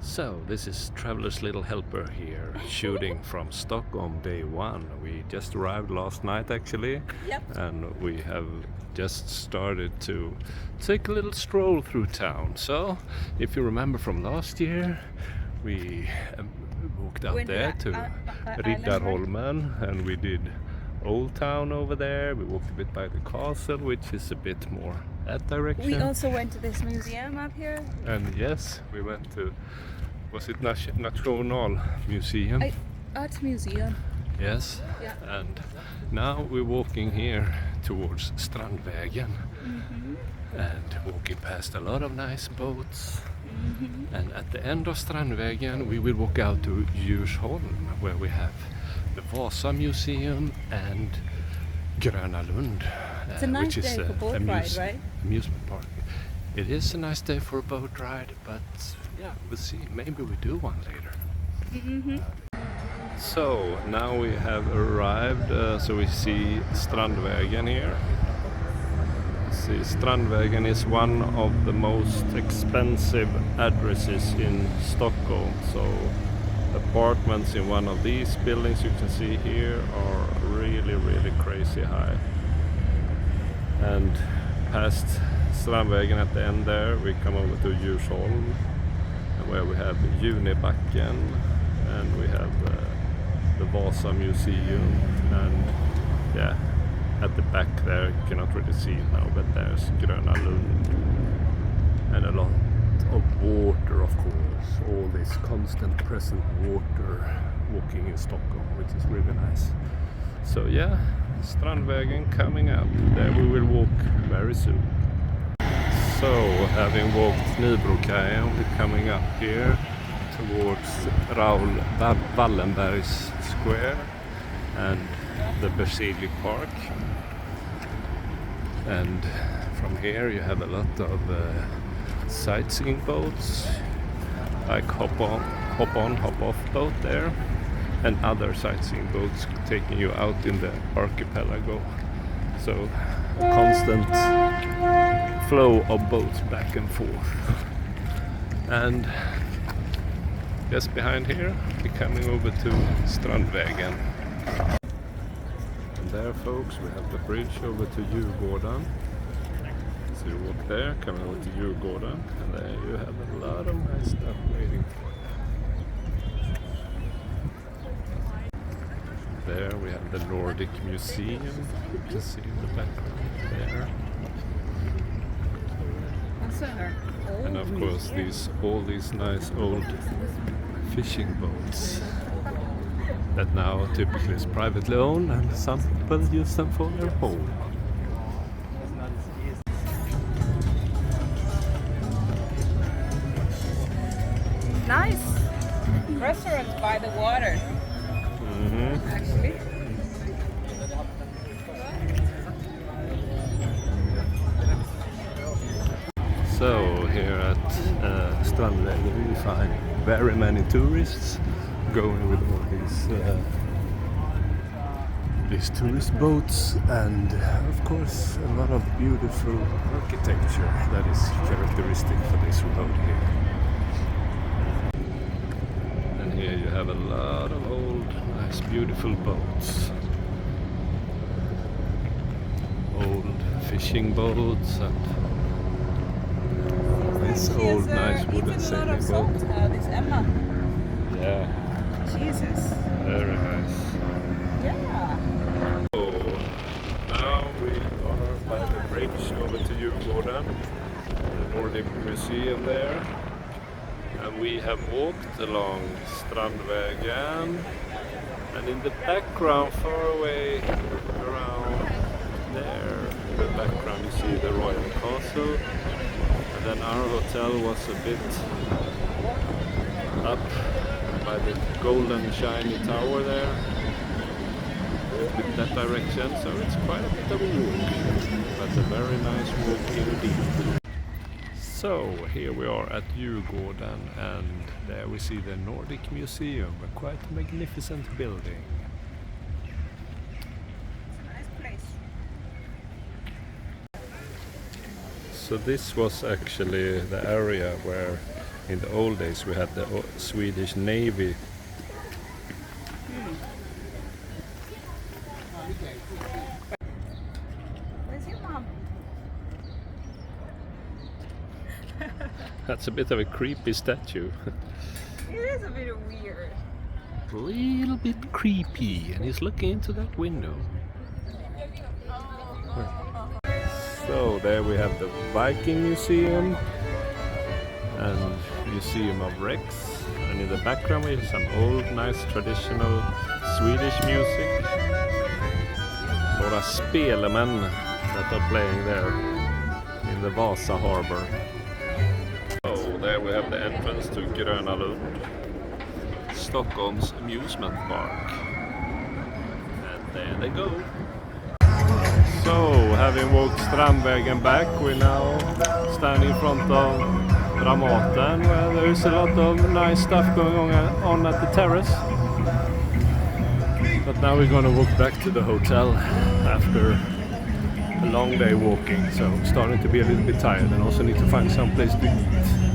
So this is Traveler's Little Helper here, shooting from Stockholm day one. We just arrived last night actually. Yep. And we have just started to take a little stroll through town. So if you remember from last year, we walked out there to Riddarholmen and we did Old Town over there. We walked a bit by the castle, which is a bit more that direction. We also went to this museum up here. And yes, we went to, was it National Museum? Art museum. Yes. Yeah. And now we're walking here towards Strandvägen and walking past a lot of nice boats. And at the end of Strandvägen we will walk out to Djursholm, where we have the Vasa Museum and Gröna Lund, It's a nice which is day for boat ride, right? Amusement park. It is a nice day for a boat ride, but yeah, we'll see. Maybe we do one later. So now we have arrived, so we see Strandvägen here. See, Strandvägen is one of the most expensive addresses in Stockholm. So apartments in one of these buildings you can see here are really crazy high. And past Strandvägen at the end there we come over to Djursholm, where we have Junibacken and we have the Vasa Museum, and yeah, at the back there you cannot really see it now, but there's Gröna Lund and a lot of water, of course, all this constant present water walking in Stockholm, which is really nice. So yeah, Strandvägen coming up, there we will walk very soon. So having walked Nybrokajen, we're coming up here towards Raoul Wallenberg's Square and the Berzelii Park. And from here you have a lot of sightseeing boats, like hop on, hop off boat there, and other sightseeing boats taking you out in the archipelago. So a constant flow of boats back and forth. And just behind here we're coming over to Strandvägen. And there, folks, we have the bridge over to Djurgården. So you walk there, coming over to Djurgården, and there you have a lot of nice stuff waiting for you. There we have the Nordic Museum, you can see in the background there. And of course all these nice old fishing boats that now typically is privately owned, and some people use them for their home. Nice restaurant by the water. Actually. So here at Strandvägen we find very many tourists going with all these tourist boats, and of course a lot of beautiful architecture that is characteristic for this road here. And here you have a lot of old, nice, beautiful boats. Old fishing boats and this old, nice wooden sailing boat. This Emma. Yeah. Jesus. Very nice. Yeah. So now we are by the bridge over to Djurgården, the Nordic Museum there, and we have walked along Strandvägen, and in the background, far away around there, in the background you see the Royal Castle, and then our hotel was a bit up by the golden shiny tower there, with that direction, so it's quite a bit of a walk, but a very nice walk indeed. So here we are at Djurgården, and there we see the Nordic Museum, a quite magnificent building. It's a nice place. So this was actually the area where In the old days we had the Swedish Navy. Where's your mom? That's a bit of a creepy statue. It is a bit weird. A little bit creepy, and he's looking into that window. So there we have the Viking Museum and Museum of Rex, and in the background we have some old nice traditional Swedish music. Några spelemän that are playing there in the Vasa harbor. So there we have the entrance to Gröna Lund, Stockholm's amusement park. And there they go. So, having walked Strandvägen back, we now stand in front of Dramaten, where there is a lot of nice stuff going on at the terrace. But now we're gonna walk back to the hotel after a long day walking, so starting to be a little bit tired and also need to find some place to eat.